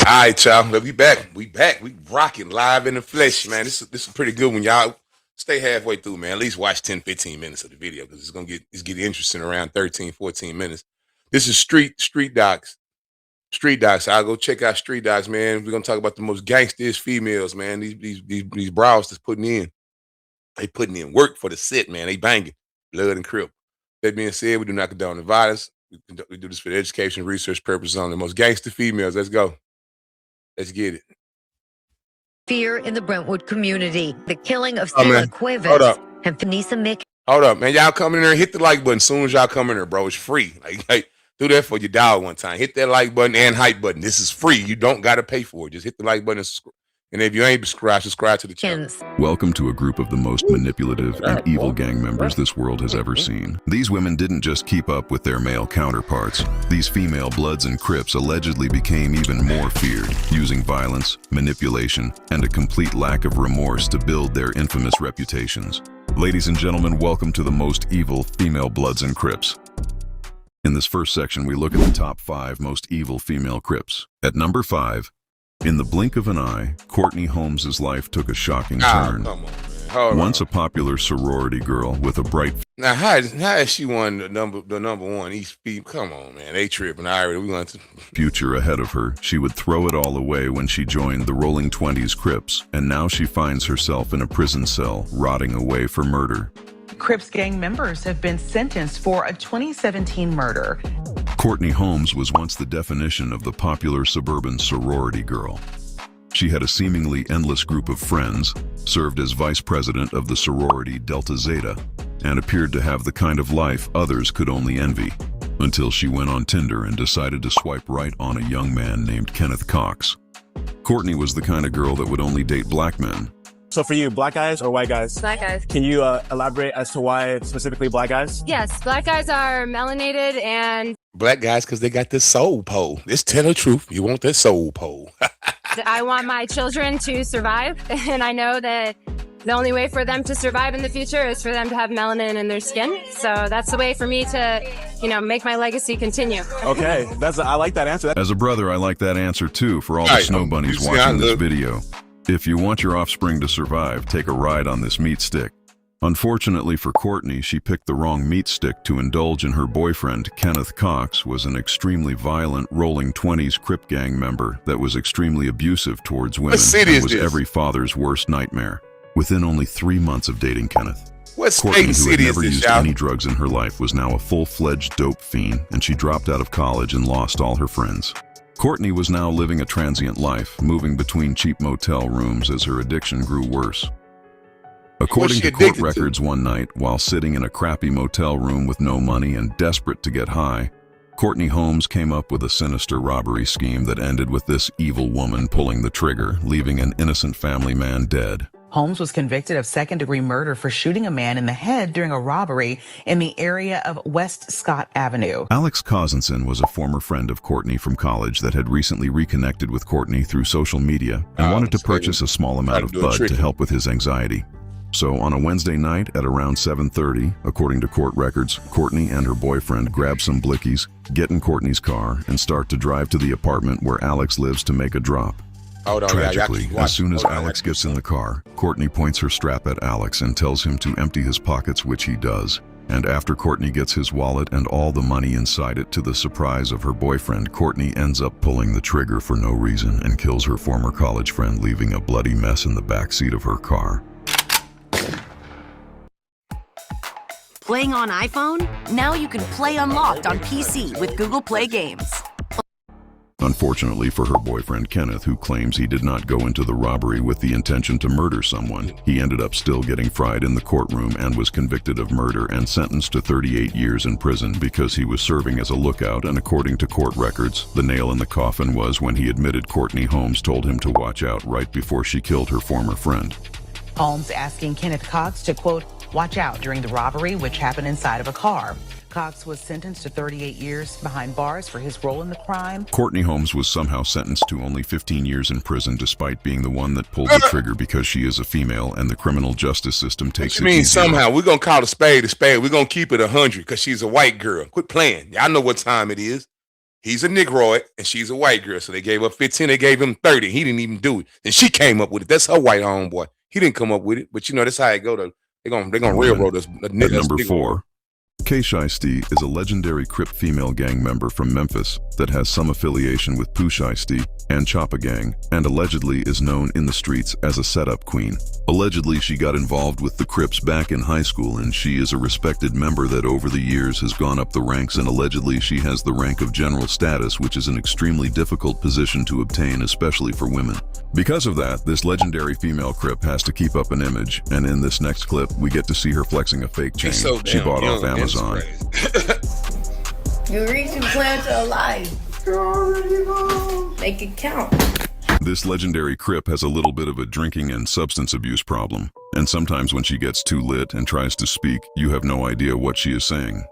right, y'all. We back. We back. We rocking live in the flesh, man. This is pretty good when y'all stay halfway through, man. At least watch 10, 15 minutes of the video because it's getting interesting around 13, 14 minutes. This is Street Docs. Street Docs. I'll go check out Street Docs, man. We're gonna talk about the most gangsters females, man. These bras that's putting in. They putting in work for the set, man. They banging. Blood and crip. That being said, we do not condone the violence. We do this for the education, research purposes only. The most gangster females. Let's go. Let's get it. Fear in the Brentwood community. The killing of Oh, man. Stella Cuevas Hold up. and Finisa Mick. Hold up, man. Y'all come in there and hit the like button as soon as y'all come in there, bro. It's free. Like, do that for your dog one time. Hit that like button and hype button. This is free. You don't got to pay for it. Just hit the like button and if you ain't subscribe to the channel. Welcome to a group of the most manipulative and evil gang members this world has ever seen. These women didn't just keep up with their male counterparts. These female Bloods and Crips allegedly became even more feared, using violence, manipulation, and a complete lack of remorse to build their infamous reputations. Ladies and gentlemen, welcome to the most evil female Bloods and Crips. In this first section, we look at the top 5 most evil female Crips. At number 5, in the blink of an eye, Courtney Holmes' life took a shocking turn. Come on, man. Hold Once on. a popular sorority girl with a bright Now, how is she won the number one East Beat? Come on, man. They tripping. All right, we going to. future ahead of her, she would throw it all away when she joined the Rolling 20s Crips, and now she finds herself in a prison cell, rotting away for murder. Crips gang members have been sentenced for a 2017 murder. Courtney Holmes was once the definition of the popular suburban sorority girl. She had a seemingly endless group of friends, served as vice president of the sorority Delta Zeta, and appeared to have the kind of life others could only envy, until she went on Tinder and decided to swipe right on a young man named Kenneth Cox. Courtney was the kind of girl that would only date black men. So for you, black guys or white guys? Black guys. Can you elaborate as to why specifically black guys? Yes, black guys are melanated and Black guys, because they got this soul pole. Let's tell the truth. You want that soul pole. I want my children to survive. And I know that the only way for them to survive in the future is for them to have melanin in their skin. So that's the way for me to, make my legacy continue. Okay, I like that answer. As a brother, I like that answer too for all the Right. snow bunnies You see, watching this look. video. If you want your offspring to survive, take a ride on this meat stick. Unfortunately for Courtney, she picked the wrong meat stick to indulge in. Her boyfriend, Kenneth Cox, was an extremely violent Rolling 20s Crip gang member that was extremely abusive towards women city and is was this? every father's worst nightmare. Within only 3 months of dating Kenneth, What state Courtney, and who had city is never this, used y'all? any drugs in her life, was now a full-fledged dope fiend, and she dropped out of college and lost all her friends. Courtney was now living a transient life, moving between cheap motel rooms as her addiction grew worse. According she to court addicted to? records, one night, while sitting in a crappy motel room with no money and desperate to get high, Courtney Holmes came up with a sinister robbery scheme that ended with this evil woman pulling the trigger, leaving an innocent family man dead. Holmes was convicted of second-degree murder for shooting a man in the head during a robbery in the area of West Scott Avenue. Alex Cosenson was a former friend of Courtney from college that had recently reconnected with Courtney through social media and wanted to so purchase a small amount of do a bud trick. to help with his anxiety. So on a Wednesday night at around 7:30, according to court records, Courtney and her boyfriend grab some blickies, get in Courtney's car, and start to drive to the apartment where Alex lives to make a drop. Hold on, y'all Tragically, keep as watching. soon as Hold on, Alex y'all gets in the car, Courtney points her strap at Alex and tells him to empty his pockets, which he does. And after Courtney gets his wallet and all the money inside it, to the surprise of her boyfriend, Courtney ends up pulling the trigger for no reason and kills her former college friend, leaving a bloody mess in the backseat of her car. Playing on iPhone? Now you can play Unlocked on PC with Google Play Games. Unfortunately for her boyfriend Kenneth, who claims he did not go into the robbery with the intention to murder someone, he ended up still getting fried in the courtroom and was convicted of murder and sentenced to 38 years in prison because he was serving as a lookout. And according to court records, the nail in the coffin was when he admitted Courtney Holmes told him to watch out right before she killed her former friend. Holmes asking Kenneth Cox to, quote, watch out during the robbery, which happened inside of a car. Cox was sentenced to 38 years behind bars for his role in the crime. Courtney Holmes was somehow sentenced to only 15 years in prison despite being the one that pulled the trigger because she is a female and the criminal justice system takes What you it mean easier. somehow? We're going to call a spade a spade. We're going to keep it 100 because she's a white girl. Quit playing. Y'all know what time it is. He's a Negroid and she's a white girl. So they gave her 15, they gave him 30. He didn't even do it. And she came up with it. That's her white homeboy. He didn't come up with it. But you know, that's how it go. They're gonna railroad us. At number 4, Kay Shiesty is a legendary Crip female gang member from Memphis that has some affiliation with Pooh Shiesty and Choppa Gang, and allegedly is known in the streets as a setup queen. Allegedly, she got involved with the Crips back in high school, and she is a respected member that over the years has gone up the ranks, and allegedly she has the rank of general status, which is an extremely difficult position to obtain, especially for women. Because of that, this legendary female Crip has to keep up an image, and in this next clip, we get to see her flexing a fake chain so she bought young, off Amazon. You're reaching plan to a life. Make it count. This legendary Crip has a little bit of a drinking and substance abuse problem, and sometimes when she gets too lit and tries to speak, you have no idea what she is saying.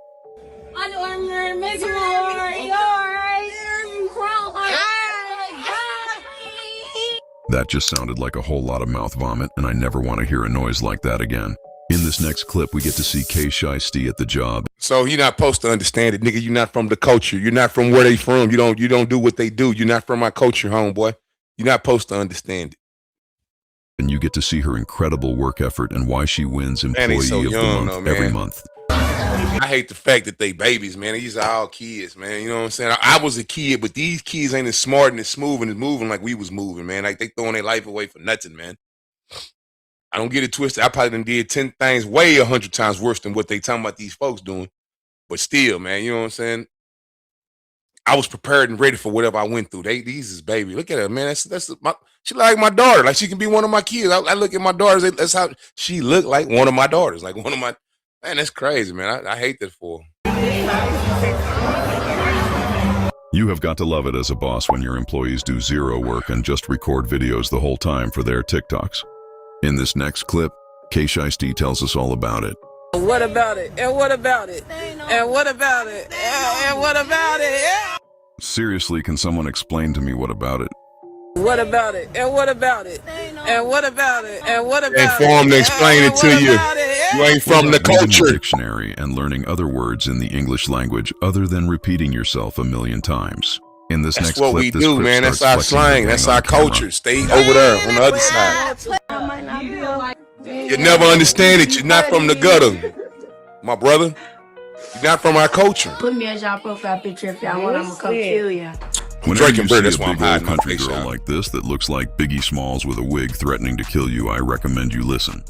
That just sounded like a whole lot of mouth vomit, and I never want to hear a noise like that again. In this next clip, we get to see Kay Shiesty at the job. So you're not supposed to understand it, nigga. You're not from the culture. You're not from where they from. You don't do what they do. You're not from my culture, homeboy. You're not supposed to understand it. And you get to see her incredible work effort and why she wins Employee so of the young, Month though, every man. month. I hate the fact that they babies, man. These are all kids, man. You know what I'm saying? I was a kid, but these kids ain't as smart and as smooth and as moving like we was moving, man. Like they throwing their life away for nothing, man. I don't get it twisted. I probably done did 10 things way 100 times worse than what they talking about these folks doing. But still, man, you know what I'm saying? I was prepared and ready for whatever I went through. These is baby. Look at her, man. She like my daughter. Like she can be one of my kids. I look at my daughters. That's how she look like one of my daughters. Like one of my, man, that's crazy, man. I hate that for her. You have got to love it as a boss when your employees do zero work and just record videos the whole time for their TikToks. In this next clip, Kay Shiesty tells us all about it. What about it? And what about it? And what about it? And what about it? Yeah. Seriously, can someone explain to me what about it? What about it? And what about it? And what about it? And what about it? Ain't for them to explain it to you. You ain't from the Reading culture. dictionary and learning other words in the English language other than repeating yourself a million times. In this That's next what clip, we this do, Crip man. That's starts our flexing her slang. gang That's on our camera. culture. Stay over there on the other side. You never understand it. You're not from the gutter, my brother. You're not from our culture. Put me as y'all profile picture if y'all want. I'm gonna come kill ya. Whenever Drake you and see Bird, a that's why I'm big old hiding my country face girl out. like this that looks like Biggie Smalls with a wig threatening to kill you, I recommend you listen.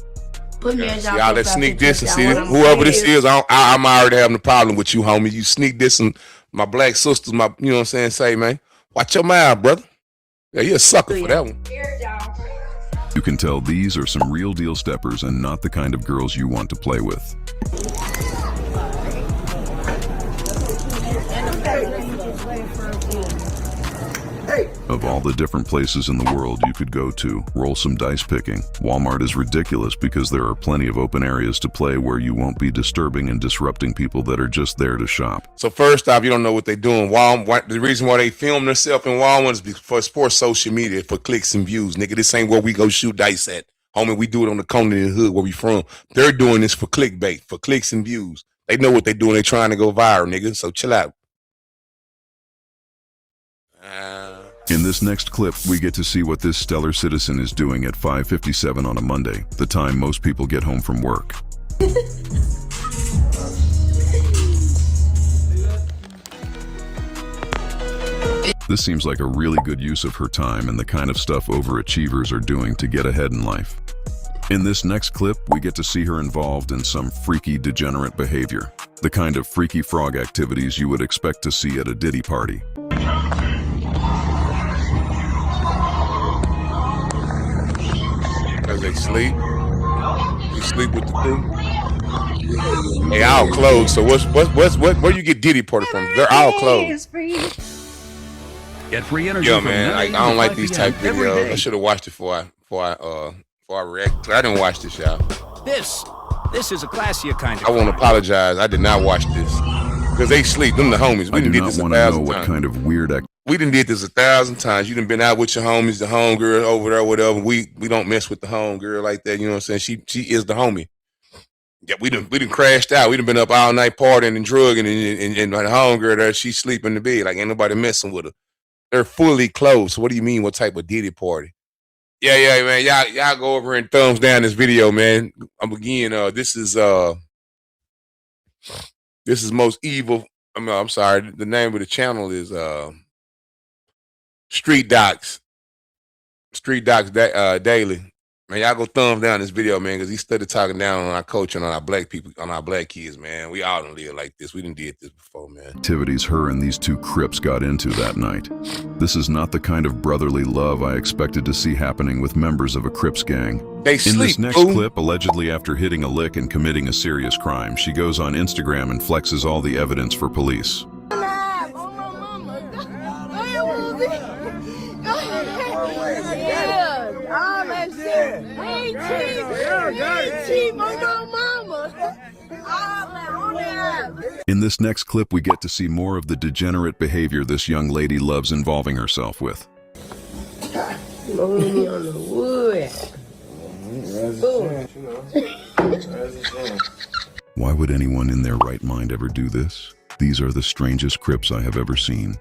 Put me as y'all Y'all profile that sneak picture this if and y'all see want. whoever this is, I'm already having a problem with you, homie. You sneak this and my black sisters, you know what I'm saying, say, man, watch your mouth, brother. Yeah, you're a sucker for that one. You can tell these are some real deal steppers and not the kind of girls you want to play with. Of all the different places in the world you could go to, roll some dice picking. Walmart is ridiculous because there are plenty of open areas to play where you won't be disturbing and disrupting people that are just there to shop. So first off, you don't know what they're doing. Walmart, the reason why they film themselves in Walmart is for social media, for clicks and views. Nigga, this ain't where we go shoot dice at. Homie, we do it on the corner in the hood where we from. They're doing this for clickbait, for clicks and views. They know what they're doing. They're trying to go viral, nigga. So chill out. In this next clip, we get to see what this stellar citizen is doing at 5:57 on a Monday, the time most people get home from work. This seems like a really good use of her time and the kind of stuff overachievers are doing to get ahead in life. In this next clip, we get to see her involved in some freaky, degenerate behavior, the kind of freaky frog activities you would expect to see at a Diddy party. Cause they sleep. You sleep with the crew. They all closed. So where you get Diddy party from? They're all closed. Get free energy Yeah, from man. 9 I a.m. don't to like 5 these p.m. type every videos. day. I should have watched it before I react. I didn't watch this, y'all. This is a classier kind of I want to apologize. I did not watch this because they sleep. Them the homies. We I do done did not this a want to know thousand what times. kind of weird We done did this 1,000 times. You done been out with your homies, the homegirl over there, whatever. We don't mess with the homegirl like that. You know what I'm saying? She is the homie. Yeah, we done crashed out. We done been up all night partying and drugging, and my homegirl there, she's sleeping in the bed. Like, ain't nobody messing with her. They're fully clothed. So what do you mean? What type of Diddy party? Yeah, man. Y'all go over and thumbs down this video, man. This is most evil. I'm sorry. The name of the channel is Street Docs. Street Docs Daily. Man, y'all go thumbs down this video, man, because he started talking down on our culture and on our black people, on our black kids, man. We all done live like this. We done did this before, man. Activities her and these two Crips got into that night. This is not the kind of brotherly love I expected to see happening with members of a Crips gang. In this next clip, allegedly after hitting a lick and committing a serious crime, she goes on Instagram and flexes all the evidence for police. In this next clip, we get to see more of the degenerate behavior this young lady loves involving herself with. Why would anyone in their right mind ever do this? These are the strangest Crips I have ever seen.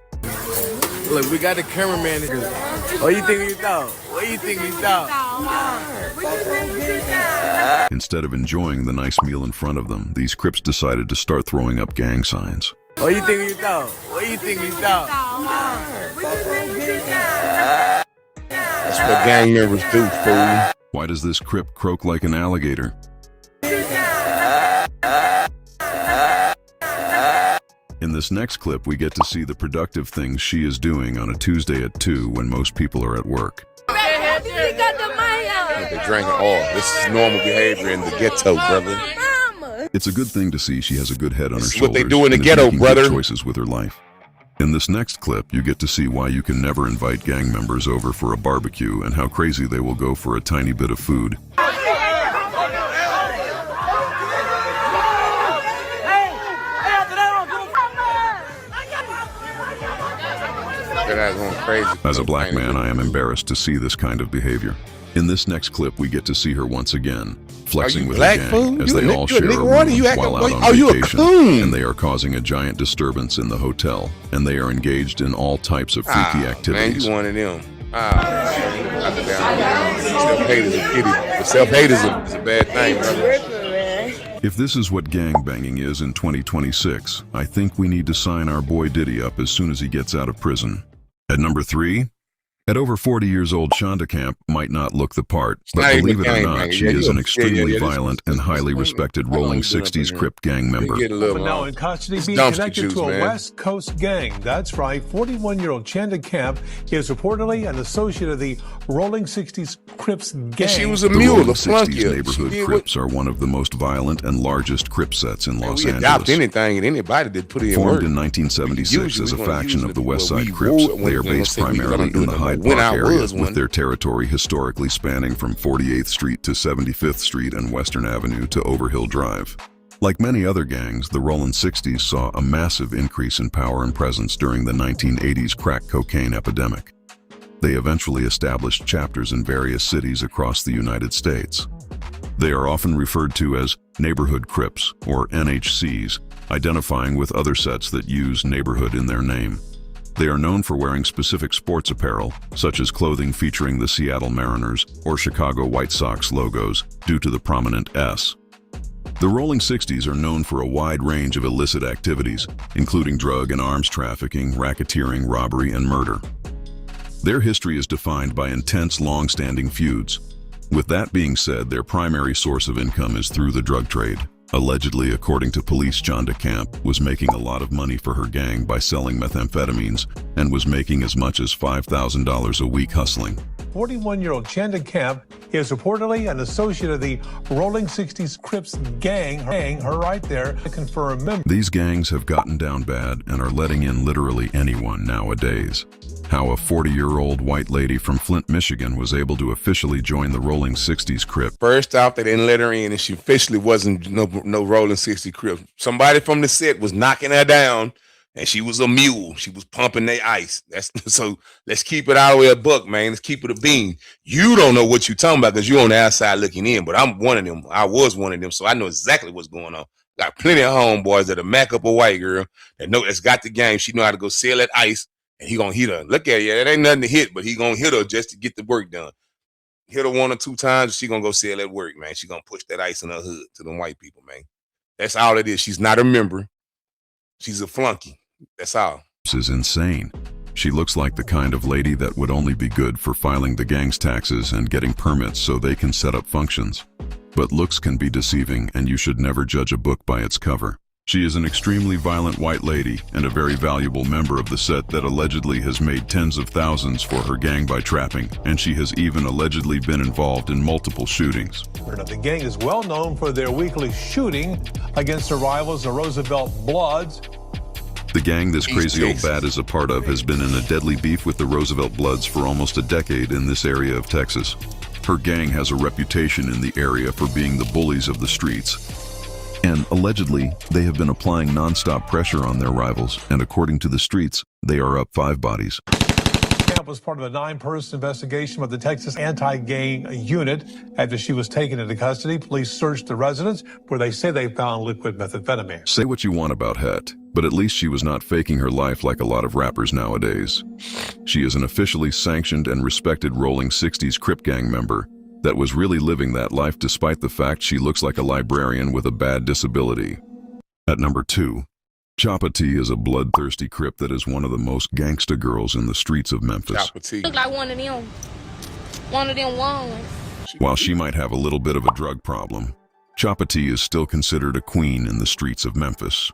Look, we got the cameraman here. What do you think we thought? What do you think we thought? Instead of enjoying the nice meal in front of them, these Crips decided to start throwing up gang signs. What do you think we thought? What do you think we thought? That's what gang members do, fool. Why does this Crip croak like an alligator? In this next clip, we get to see the productive things she is doing on a Tuesday at 2 when most people are at work. They're drinking all. This is normal behavior in the ghetto, brother. It's a good thing to see she has a good head on her shoulders. What they do in the ghetto, making brother. Good choices with her life. In this next clip, you get to see why you can never invite gang members over for a barbecue and how crazy they will go for a tiny bit of food. As a black man, I am embarrassed to see this kind of behavior. In this next clip, we get to see her once again, flexing with her gang as they all share a room while out on vacation, and they are causing a giant disturbance in the hotel, and they are engaged in all types of freaky activities. Man, you one of them. Self-hate is a bad thing, brother. If this is what gangbanging is in 2026, I think we need to sign our boy Diddy up as soon as he gets out of prison. At number 3, at over 40 years old, Shonda Camp might not look the part, but believe it or not, she is an extremely violent and highly respected Rolling 60s Crip gang member. Now in custody, being connected to a West Coast gang. That's right, 41-year-old Shonda Camp is reportedly an associate of the Rolling 60s Crips gang. She was a mule, the 60s neighborhood Crips are one of the most violent and largest Crip sets in Los Angeles. Adopt anything and anybody that put it in Formed in 1976 as a faction of the West Side Crips, they are based primarily in the Hyde Park area, with their territory historically spanning from 48th Street to 75th Street and Western Avenue to Overhill Drive. Like many other gangs, the Rollin' 60s saw a massive increase in power and presence during the 1980s crack cocaine epidemic. They eventually established chapters in various cities across the United States. They are often referred to as Neighborhood Crips, or NHCs, identifying with other sets that use neighborhood in their name. They are known for wearing specific sports apparel, such as clothing featuring the Seattle Mariners or Chicago White Sox logos, due to the prominent S. The Rolling 60s are known for a wide range of illicit activities, including drug and arms trafficking, racketeering, robbery, and murder. Their history is defined by intense, long-standing feuds. With that being said, their primary source of income is through the drug trade. Allegedly, according to police, Shonda Camp was making a lot of money for her gang by selling methamphetamines and was making as much as $5,000 a week hustling. 41-year-old Shonda Camp is reportedly an associate of the Rolling 60s Crips gang. Her right there to confirm member. These gangs have gotten down bad and are letting in literally anyone nowadays. How a 40-year-old white lady from Flint, Michigan was able to officially join the Rolling 60s Crip. First off, they didn't let her in, and she officially wasn't no Rolling 60 Crip. Somebody from the set was knocking her down, And she was a mule. She was pumping their ice. So let's keep it all the way a buck, man. Let's keep it a bean. You don't know what you're talking about because you're on the outside looking in, but I'm one of them. I was one of them, so I know exactly what's going on. Got plenty of homeboys that'll mack up a white girl that's got the game. She know how to go sell that ice, and he gonna hit her. Look at it, it ain't nothing to hit, but he gonna hit her just to get the work done. Hit her 1 or 2 times, she gonna go sell that work, man. She gonna push that ice in her hood to them white people, man. That's all it is. She's not a member. She's a flunky. That's all. This is insane. She looks like the kind of lady that would only be good for filing the gang's taxes and getting permits so they can set up functions. But looks can be deceiving, and you should never judge a book by its cover. She is an extremely violent white lady and a very valuable member of the set that allegedly has made tens of thousands for her gang by trapping, and she has even allegedly been involved in multiple shootings. The gang is well known for their weekly shooting against their rivals, the Roosevelt Bloods. The gang this crazy old bat is a part of has been in a deadly beef with the Roosevelt Bloods for almost a decade in this area of Texas. Her gang has a reputation in the area for being the bullies of the streets. And allegedly, they have been applying non-stop pressure on their rivals, and according to the streets, they are up 5 bodies. Camp was part of a 9-person investigation by the Texas Anti-Gang Unit. After she was taken into custody, police searched the residence where they say they found liquid methamphetamine. Say what you want about Het, but at least she was not faking her life like a lot of rappers nowadays. She is an officially sanctioned and respected Rolling 60s Crip gang member that was really living that life despite the fact she looks like a librarian with a bad disability. At number 2, Choppa T is a bloodthirsty Crip that is one of the most gangsta girls in the streets of Memphis. Look like one of them. One of them ones. While she might have a little bit of a drug problem, Choppa T is still considered a queen in the streets of Memphis.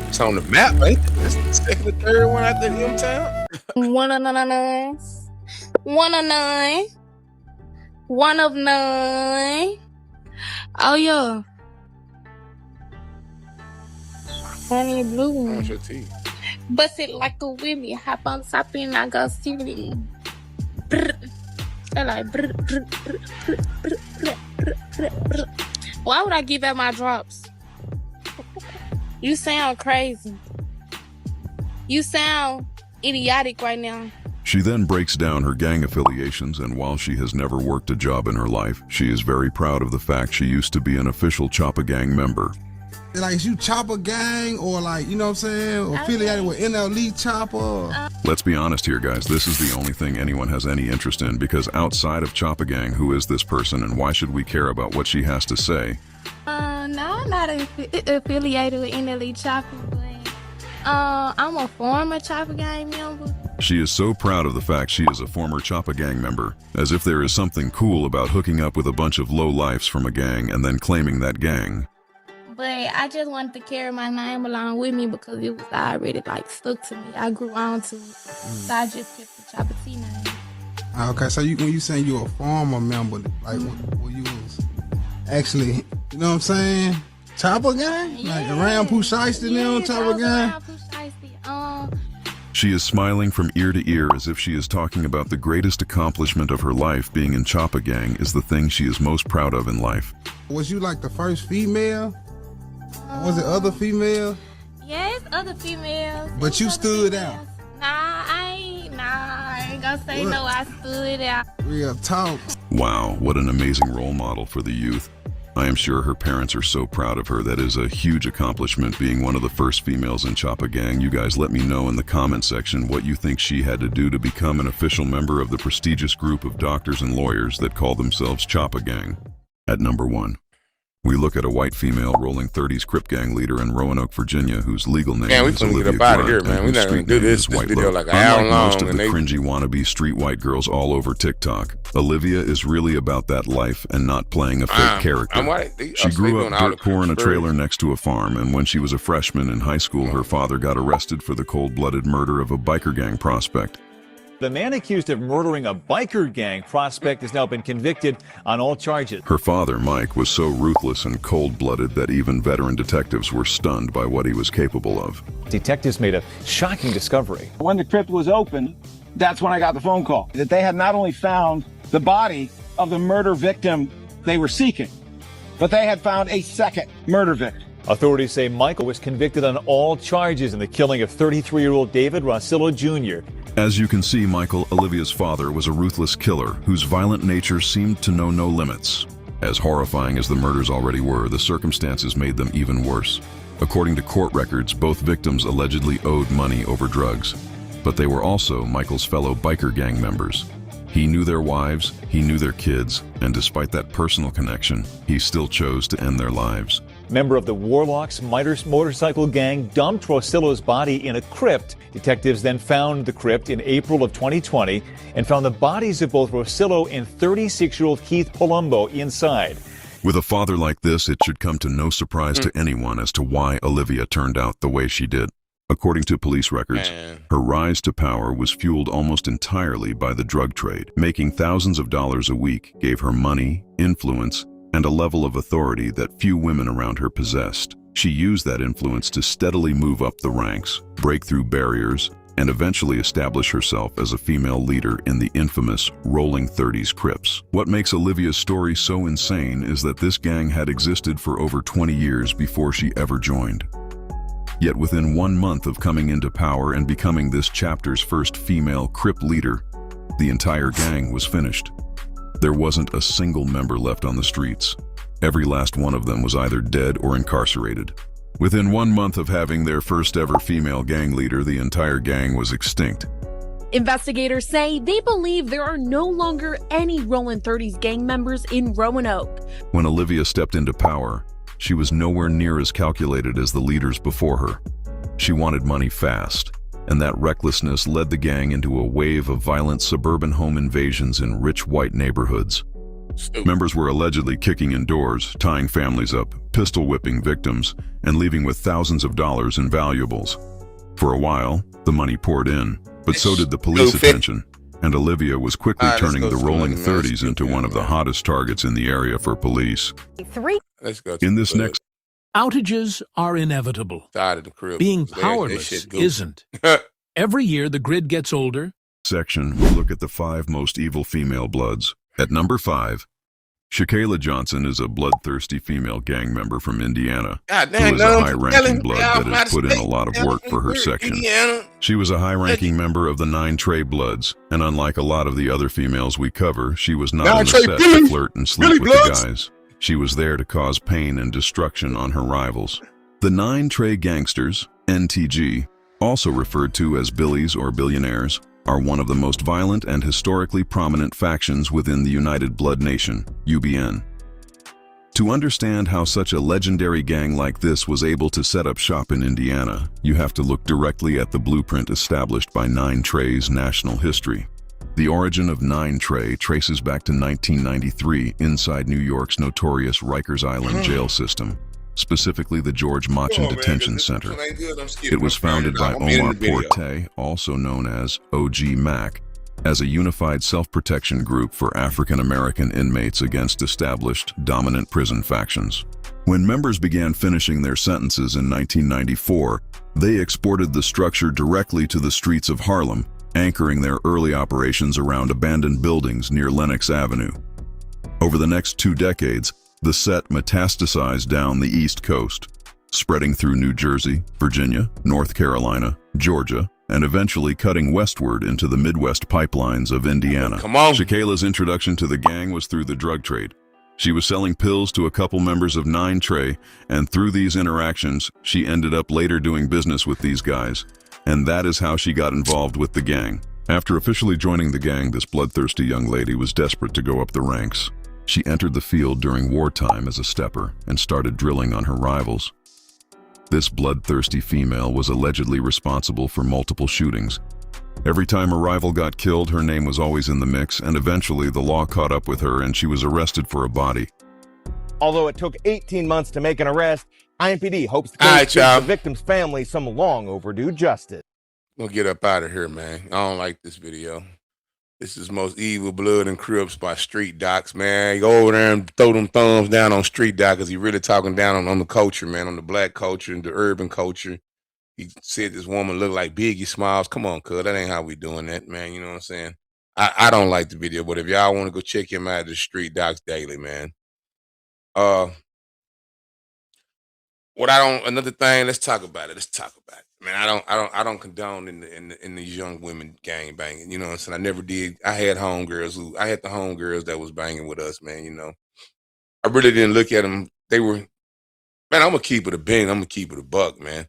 It's on the map, right? That's the second or third one after M-Town. One of 9. 1 of 9. 1 of 9. Oh yeah. Honey blue. How's your tea? Bust it like a wimmy. Hop on top and I go see it. I like Why would I give out my drops? You sound crazy. You sound idiotic right now. She then breaks down her gang affiliations, and while she has never worked a job in her life, she is very proud of the fact she used to be an official Choppa Gang member. Like, is you Choppa Gang or like, you know what I'm saying, or affiliated with NLE Choppa? Let's be honest here, guys. This is the only thing anyone has any interest in, because outside of Choppa Gang, who is this person and why should we care about what she has to say? No, I'm not affiliated with NLE Choppa, but I'm a former Choppa Gang member. She is so proud of the fact she is a former Choppa Gang member, as if there is something cool about hooking up with a bunch of low-lifes from a gang and then claiming that gang. But I just wanted to carry my name along with me because it was already like stuck to me. I grew on to it, so I just kept the Choppa T name. Okay, so when you saying you're a former member, like when you was actually, you know what I'm saying, Choppa Gang? Yeah. Like around Pooh Shiesty now, Choppa Gang? She is smiling from ear to ear as if she is talking about the greatest accomplishment of her life. Being in Choppa Gang is the thing she is most proud of in life. Was you like the first female? Was it other female? Yes, other females. But you stood out. Nah, I ain't gonna say no, I stood out. Real talk. Wow, what an amazing role model for the youth. I am sure her parents are so proud of her. That is a huge accomplishment, being one of the first females in Choppa Gang. You guys let me know in the comment section what you think she had to do to become an official member of the prestigious group of doctors and lawyers that call themselves Choppa Gang. At number 1, we look at a white female rolling 30s Crip gang leader in Roanoke, Virginia, whose legal name is Olivia get up out of Grunt, here, man. and We're whose not gonna street do name this is White video Love. like an hour Unlike long, most of and the they- cringy wannabe street white girls all over TikTok, Olivia is really about that life and not playing a fake character. She grew up dirt poor in a trailer next to a farm, and when she was a freshman in high school, her father got arrested for the cold-blooded murder of a biker gang prospect. The man accused of murdering a biker gang prospect has now been convicted on all charges. Her father, Mike, was so ruthless and cold-blooded that even veteran detectives were stunned by what he was capable of. Detectives made a shocking discovery. When the crypt was open, that's when I got the phone call that they had not only found the body of the murder victim they were seeking, but they had found a second murder victim. Authorities say Michael was convicted on all charges in the killing of 33-year-old David Rosillo Jr. As you can see, Michael, Olivia's father, was a ruthless killer whose violent nature seemed to know no limits. As horrifying as the murders already were, the circumstances made them even worse. According to court records, both victims allegedly owed money over drugs. But they were also Michael's fellow biker gang members. He knew their wives, he knew their kids, and despite that personal connection, he still chose to end their lives. Member of the Warlocks motorcycle gang dumped Rosillo's body in a crypt. Detectives then found the crypt in April of 2020 and found the bodies of both Rosillo and 36-year-old Keith Palumbo inside. With a father like this, it should come to no surprise to anyone as to why Olivia turned out the way she did. According to police records, her rise to power was fueled almost entirely by the drug trade. Making thousands of dollars a week gave her money, influence, and a level of authority that few women around her possessed. She used that influence to steadily move up the ranks, break through barriers, and eventually establish herself as a female leader in the infamous Rolling 30s Crips. What makes Olivia's story so insane is that this gang had existed for over 20 years before she ever joined. Yet within 1 month of coming into power and becoming this chapter's first female Crip leader, the entire gang was finished. There wasn't a single member left on the streets. Every last one of them was either dead or incarcerated. Within 1 month of having their first ever female gang leader, the entire gang was extinct. Investigators say they believe there are no longer any Rolling 30s gang members in Roanoke. When Olivia stepped into power, she was nowhere near as calculated as the leaders before her. She wanted money fast, and that recklessness led the gang into a wave of violent suburban home invasions in rich white neighborhoods. Members were allegedly kicking in doors, tying families up, pistol whipping victims, and leaving with thousands of dollars in valuables. For a while, the money poured in, but so did the police attention, and Olivia was quickly turning the Rolling 30s into one of the hottest targets in the area for police. In this next Outages are inevitable. Being powerless isn't. Every year, the grid gets older. section, we look at the 5 most evil female bloods. At number 5, Shakayla Johnson is a bloodthirsty female gang member from Indiana who is a high-ranking blood that has put in a lot of work for her section. She was a high-ranking member of the 9 Trey Bloods, and unlike a lot of the other females we cover, she was not on the set to flirt and sleep with the guys. She was there to cause pain and destruction on her rivals. The 9 Trey Gangsters, NTG, also referred to as Billies or Billionaires, are one of the most violent and historically prominent factions within the United Blood Nation, UBN. To understand how such a legendary gang like this was able to set up shop in Indiana, you have to look directly at the blueprint established by 9 Trey's national history. The origin of 9 Trey traces back to 1993 inside New York's notorious Rikers Island jail system, specifically the George Machen Detention Center. It was founded by Omar Porte, also known as OG Mac, as a unified self-protection group for African-American inmates against established, dominant prison factions. When members began finishing their sentences in 1994, they exported the structure directly to the streets of Harlem, anchoring their early operations around abandoned buildings near Lenox Avenue. Over the next 2 decades, the set metastasized down the East Coast, spreading through New Jersey, Virginia, North Carolina, Georgia, and eventually cutting westward into the Midwest pipelines of Indiana. Shakayla's introduction to the gang was through the drug trade. She was selling pills to a couple members of 9 Trey, and through these interactions, she ended up later doing business with these guys, and that is how she got involved with the gang. After officially joining the gang, this bloodthirsty young lady was desperate to go up the ranks. She entered the field during wartime as a stepper and started drilling on her rivals. This bloodthirsty female was allegedly responsible for multiple shootings. Every time a rival got killed, her name was always in the mix, and eventually the law caught up with her and she was arrested for a body. Although it took 18 months to make an arrest, IMPD hopes the case gives the victim's family some long overdue justice. We'll get up out of here, man. I don't like this video. This is Most Evil Blood and Crips by Street Docs, man. You go over there and throw them thumbs down on Street Doc because he really talking down on the culture, man, on the black culture and the urban culture. He said this woman looked like Biggie Smalls. Come on, cuz, that ain't how we doing that, man. You know what I'm saying? I don't like the video, but if y'all want to go check him out, the Street Docs Daily, man. Another thing, let's talk about it. Man, I don't condone in the young women gang banging. You know what I'm saying? I never did. I had the homegirls that was banging with us, man. You know, I really didn't look at them. They were, man, I'm gonna keep it a bean. I'm gonna keep it a buck, man.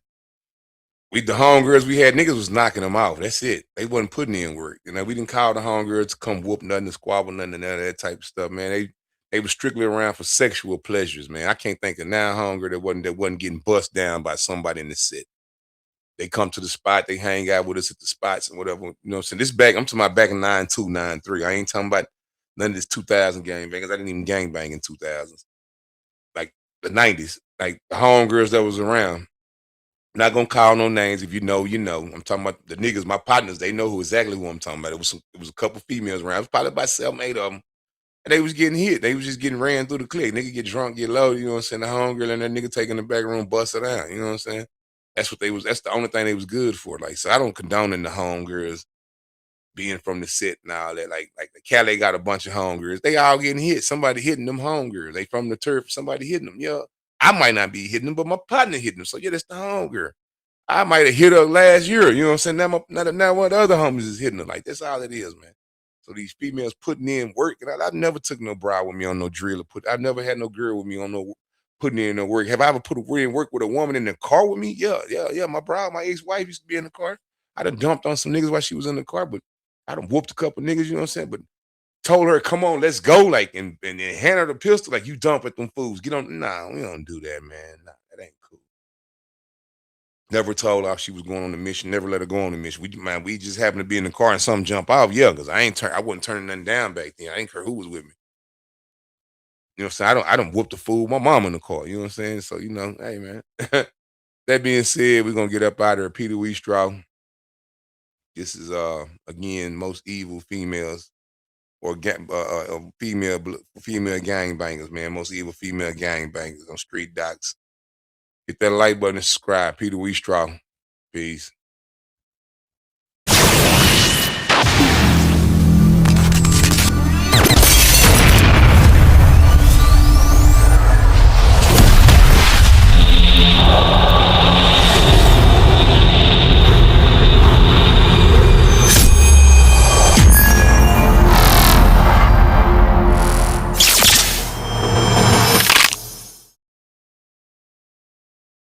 The homegirls we had, niggas was knocking them off. That's it. They wasn't putting in work. You know, we didn't call the homegirls to come whoop nothing, to squabble nothing, and none of that type of stuff, man. They were strictly around for sexual pleasures, man. I can't think of now homegirl that wasn't getting bust down by somebody in the set. They come to the spot, they hang out with us at the spots and whatever. You know what I'm saying? I'm talking about back in 92, 93. I ain't talking about none of this 2000 gang bangers. I didn't even gang bang in 2000s. Like the 90s, like the homegirls that was around. I'm not gonna call no names. If you know, you know. I'm talking about the niggas, my partners, they know exactly who I'm talking about. It was a couple females around. It was probably about 7, 8 of them. And they was getting hit. They was just getting ran through the clique. Nigga get drunk, get low, you know what I'm saying? The homegirl and that nigga taking the back room, bust it out. You know what I'm saying? That's the only thing they was good for. Like, so I don't condone in the homegirls being from the set and all that. Like the Cali got a bunch of homegirls. They all getting hit. Somebody hitting them homegirls. They from the turf, somebody hitting them. Yeah. I might not be hitting them, but my partner hitting them. So yeah, that's the homegirl. I might have hit her last year. You know what I'm saying? Now what other homies is hitting her. Like, that's all it is, man. So these females putting in work, and I never took no bride with me on no drill. I never had no girl with me on no putting in no work. Have I ever put in work with a woman in the car with me? Yeah. My bride, my ex-wife used to be in the car. I done dumped on some niggas while she was in the car, but I done whooped a couple niggas, you know what I'm saying? But told her, come on, let's go, like, and hand her the pistol, like, you dump at them fools. Get on. Nah, we don't do that, man. Nah, that ain't cool. Never told her she was going on the mission. Never let her go on the mission. We just happened to be in the car and something jump off. Yeah, because I wasn't turning nothing down back then. I didn't care who was with me. You know what I'm saying? I don't whoop the fool. My mom in the car. You know what I'm saying? So, you know, hey, man. That being said, we're going to get up out of here. Peter Weestraw. This is, again, most evil females or female gangbangers, man. Most evil female gangbangers on Street Docs. Hit that like button and subscribe. Peter Weestraw. Peace.